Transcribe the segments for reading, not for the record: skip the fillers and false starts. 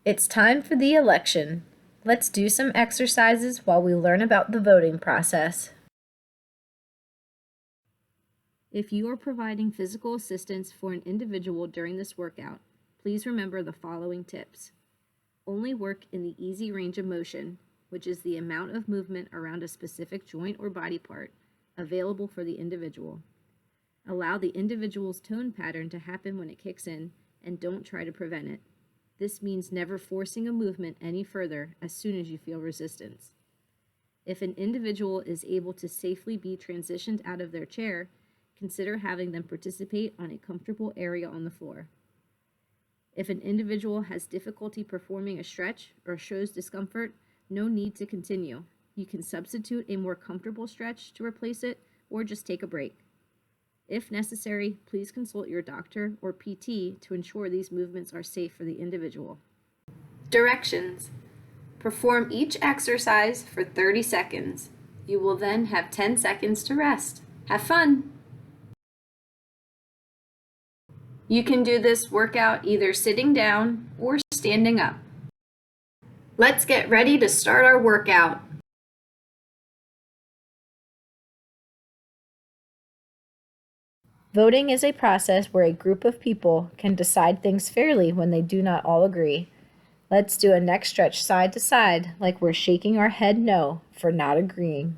It's time for the election. Let's do some exercises while we learn about the voting process. If you are providing physical assistance for an individual during this workout, please remember the following tips. Only work in the easy range of motion, which is the amount of movement around a specific joint or body part available for the individual. Allow the individual's tone pattern to happen when it kicks in, and don't try to prevent it. This means never forcing a movement any further as soon as you feel resistance. If an individual is able to safely be transitioned out of their chair, consider having them participate on a comfortable area on the floor. If an individual has difficulty performing a stretch or shows discomfort, no need to continue. You can substitute a more comfortable stretch to replace it, or just take a break. If necessary, please consult your doctor or PT to ensure these movements are safe for the individual. Directions. Perform each exercise for 30 seconds. You will then have 10 seconds to rest. Have fun! You can do this workout either sitting down or standing up. Let's get ready to start our workout. Voting is a process where a group of people can decide things fairly when they do not all agree. Let's do a neck stretch side to side like we're shaking our head no for not agreeing.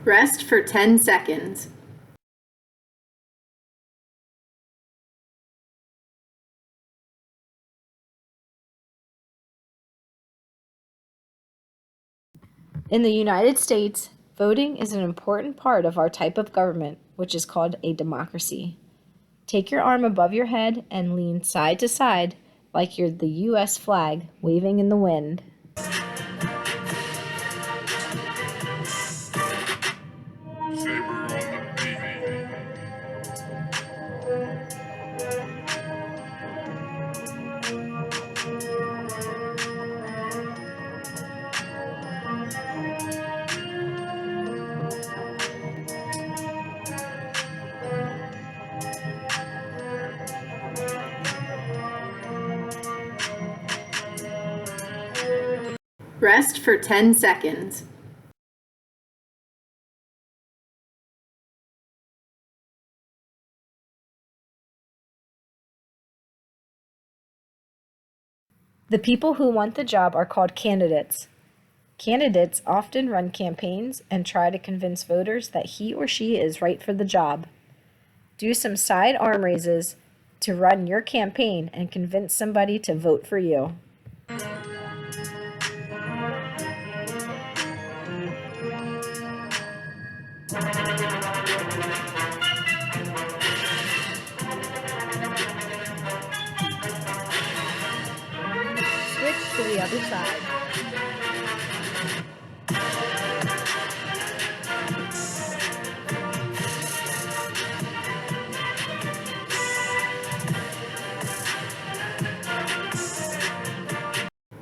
Rest for 10 seconds. In the United States, voting is an important part of our type of government, which is called a democracy. Take your arm above your head and lean side to side like you're the U.S. flag waving in the wind. Rest for 10 seconds. The people who want the job are called candidates. Candidates often run campaigns and try to convince voters that he or she is right for the job. Do some side arm raises to run your campaign and convince somebody to vote for you. Switch to the other side.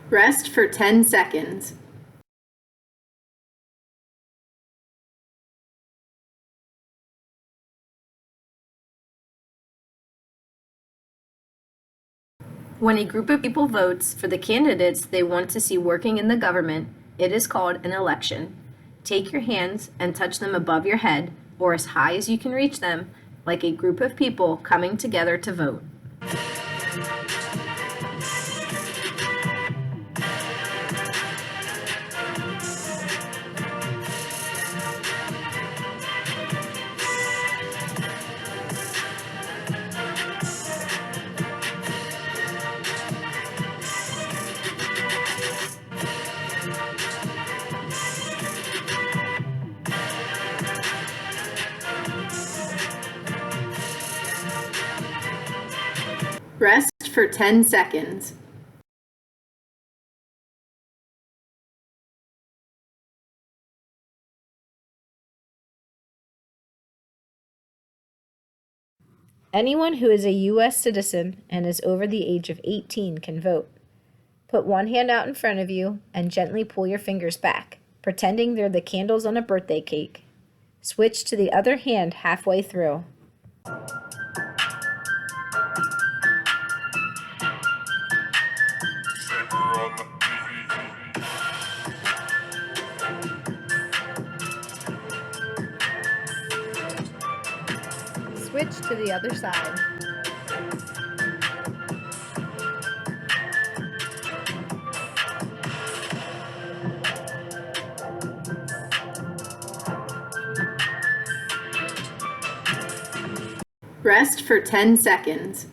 Rest for 10 seconds. When a group of people votes for the candidates they want to see working in the government, it is called an election. Take your hands and touch them above your head or as high as you can reach them, like a group of people coming together to vote. Rest for 10 seconds. Anyone who is a U.S. citizen and is over the age of 18 can vote. Put one hand out in front of you and gently pull your fingers back, pretending they're the candles on a birthday cake. Switch to the other hand halfway through. Switch to the other side. Rest for 10 seconds.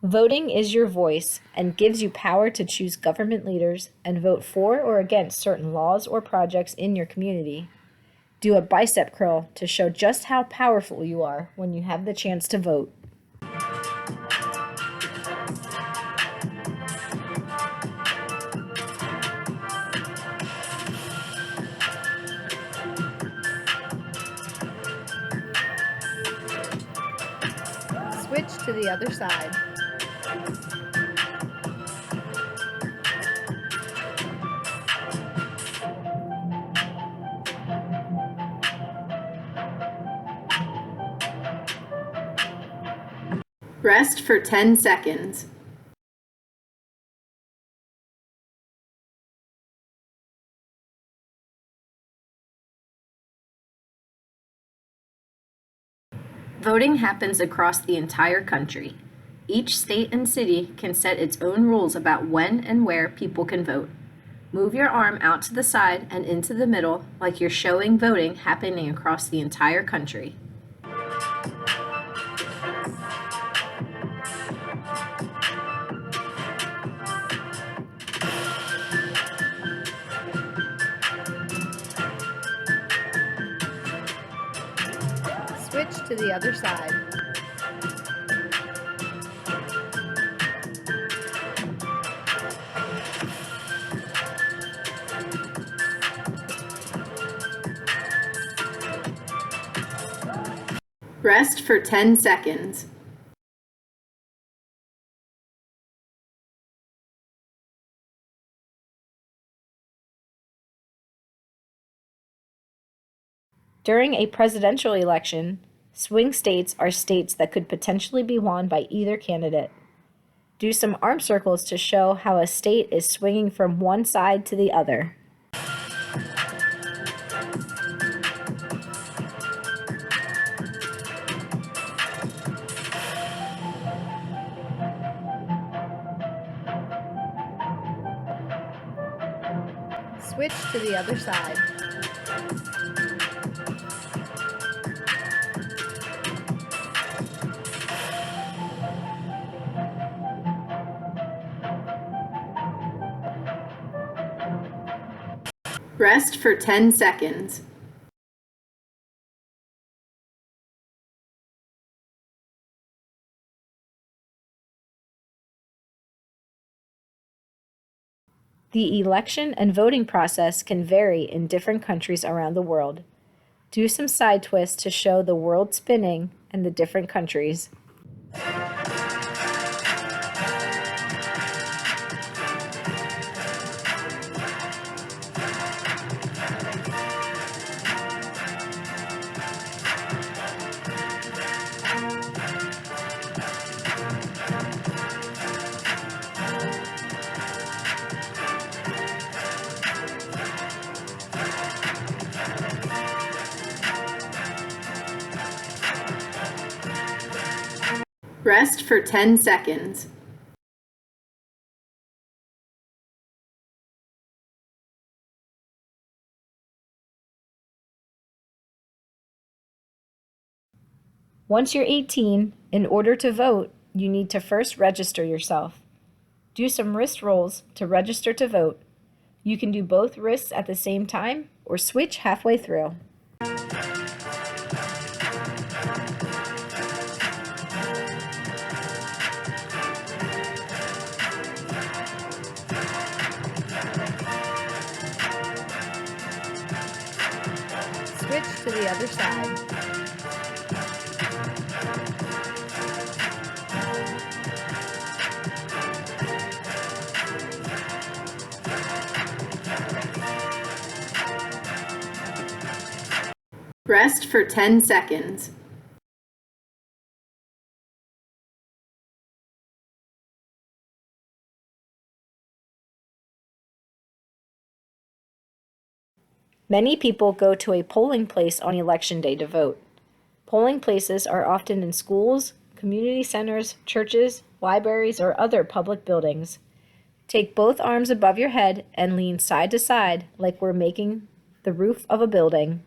Voting is your voice and gives you power to choose government leaders and vote for or against certain laws or projects in your community. Do a bicep curl to show just how powerful you are when you have the chance to vote. Switch to the other side. Rest for 10 seconds. Voting happens across the entire country. Each state and city can set its own rules about when and where people can vote. Move your arm out to the side and into the middle like you're showing voting happening across the entire country. Switch to the other side. Rest for 10 seconds. During a presidential election, swing states are states that could potentially be won by either candidate. Do some arm circles to show how a state is swinging from one side to the other. Switch to the other side. Rest for 10 seconds. The election and voting process can vary in different countries around the world. Do some side twists to show the world spinning and the different countries. Rest for 10 seconds. Once you're 18, in order to vote, you need to first register yourself. Do some wrist rolls to register to vote. You can do both wrists at the same time or switch halfway through. Switch to the other side. Rest for 10 seconds. Many people go to a polling place on Election Day to vote. Polling places are often in schools, community centers, churches, libraries, or other public buildings. Take both arms above your head and lean side to side like we're making the roof of a building.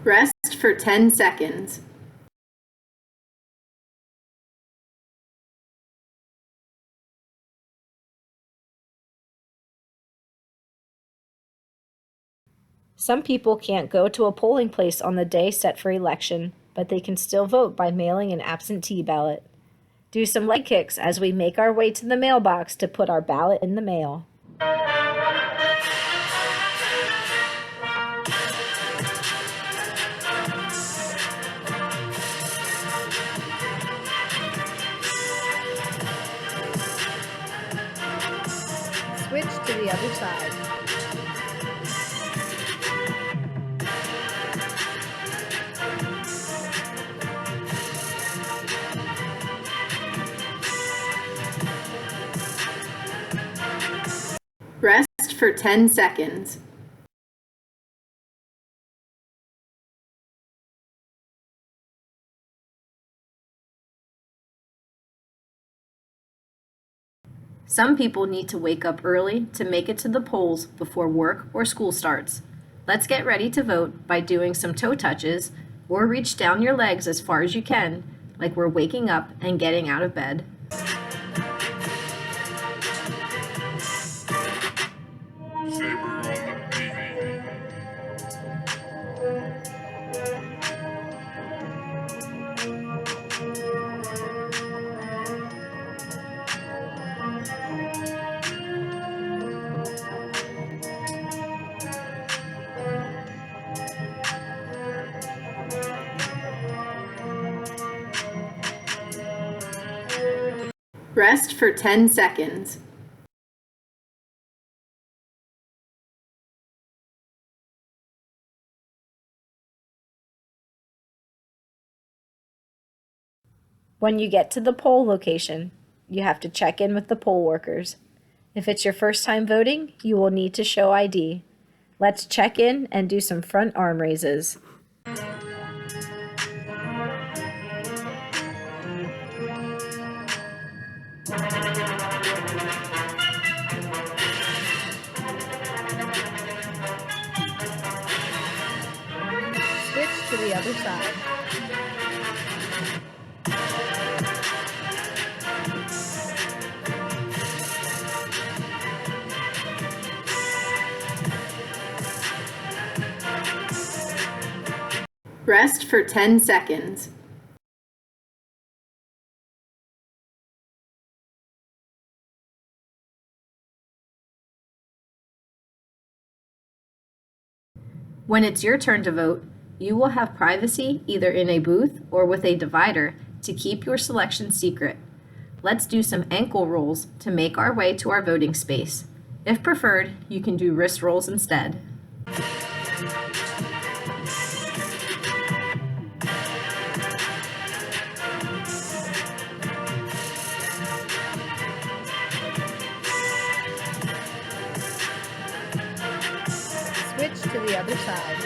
Rest for 10 seconds. Some people can't go to a polling place on the day set for election, but they can still vote by mailing an absentee ballot. Do some leg kicks as we make our way to the mailbox to put our ballot in the mail. Switch to the other side. Rest for 10 seconds. Some people need to wake up early to make it to the polls before work or school starts. Let's get ready to vote by doing some toe touches or reach down your legs as far as you can, like we're waking up and getting out of bed. Rest for 10 seconds. When you get to the poll location, you have to check in with the poll workers. If it's your first time voting, you will need to show ID. Let's check in and do some front arm raises. Switch to the other side. Rest for 10 seconds. When it's your turn to vote, you will have privacy either in a booth or with a divider to keep your selection secret. Let's do some ankle rolls to make our way to our voting space. If preferred, you can do wrist rolls instead. Switch to the other side.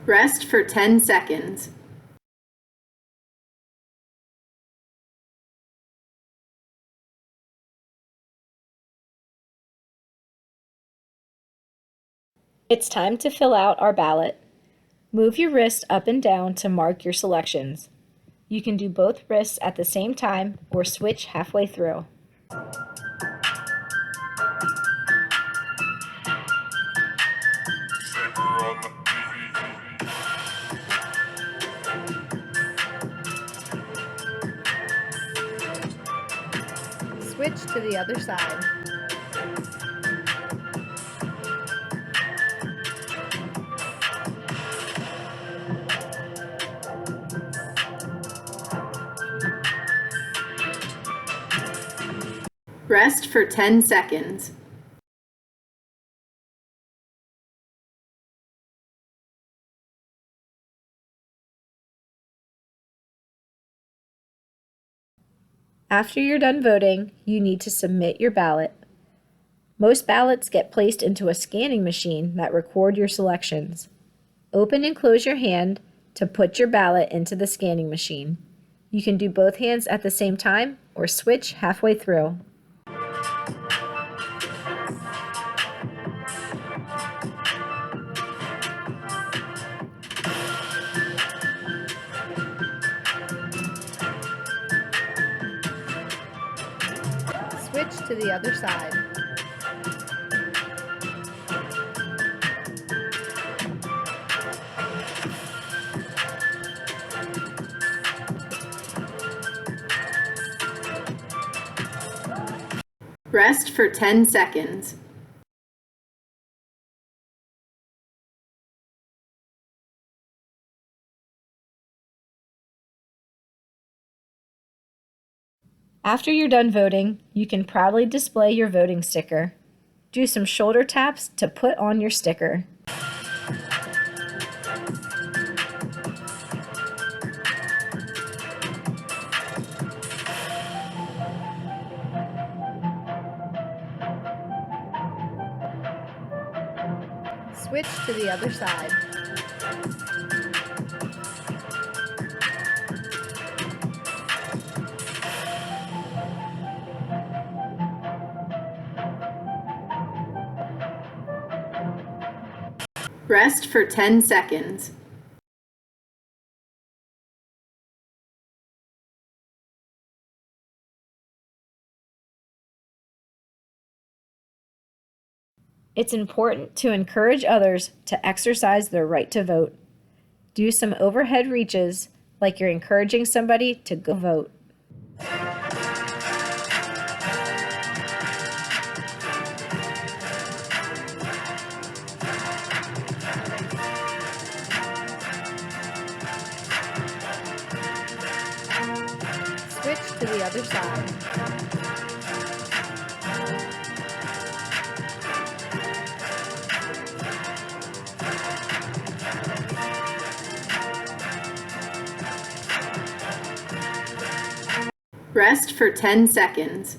Rest for 10 seconds. It's time to fill out our ballot. Move your wrist up and down to mark your selections. You can do both wrists at the same time or switch halfway through. Switch to the other side. Rest for 10 seconds. After you're done voting, you need to submit your ballot. Most ballots get placed into a scanning machine that record your selections. Open and close your hand to put your ballot into the scanning machine. You can do both hands at the same time or switch halfway through. Switch to the other side. Rest for 10 seconds. After you're done voting, you can proudly display your voting sticker. Do some shoulder taps to put on your sticker. Switch to the other side. Rest for 10 seconds. It's important to encourage others to exercise their right to vote. Do some overhead reaches like you're encouraging somebody to go vote. Switch to the other side. Rest for 10 seconds.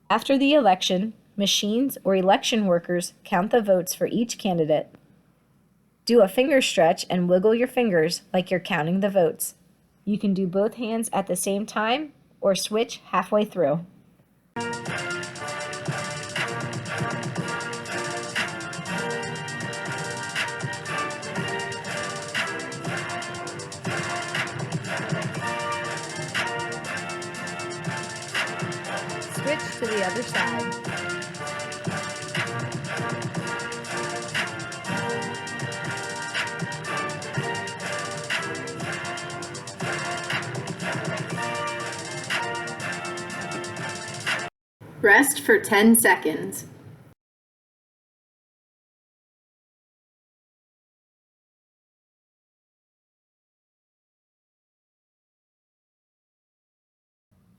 After the election, machines or election workers count the votes for each candidate. Do a finger stretch and wiggle your fingers like you're counting the votes. You can do both hands at the same time or switch halfway through. Switch to the other side. Rest for 10 seconds.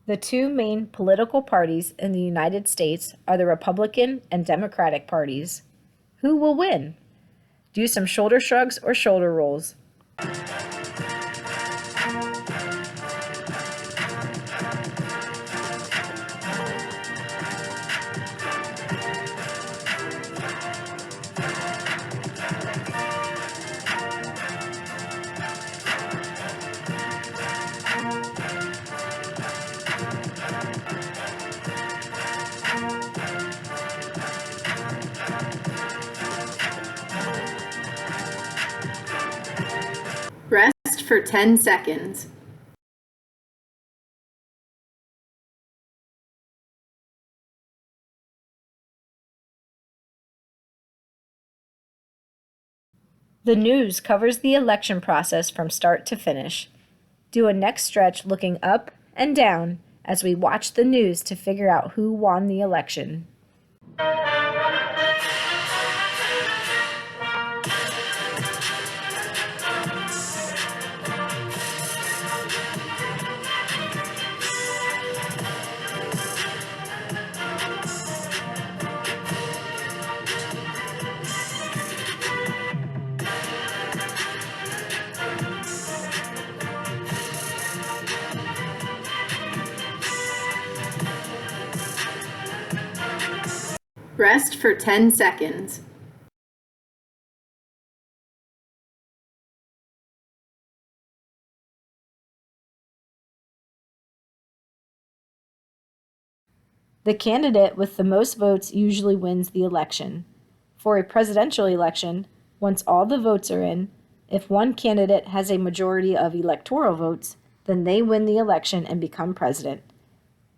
The two main political parties in the United States are the Republican and Democratic parties. Who will win? Do some shoulder shrugs or shoulder rolls. for 10 seconds. The news covers the election process from start to finish. Do a neck stretch looking up and down as we watch the news to figure out who won the election. Rest for 10 seconds. The candidate with the most votes usually wins the election. For a presidential election, once all the votes are in, if one candidate has a majority of electoral votes, then they win the election and become president.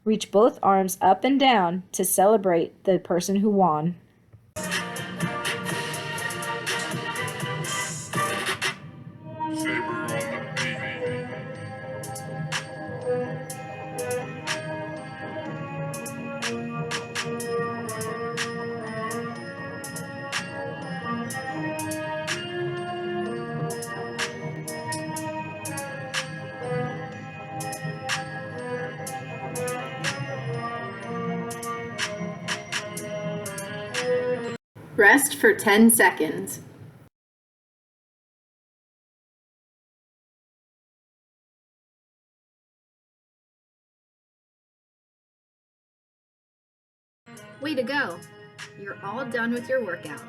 Reach both arms up and down to celebrate the person who won. Rest for 10 seconds. Way to go! You're all done with your workout.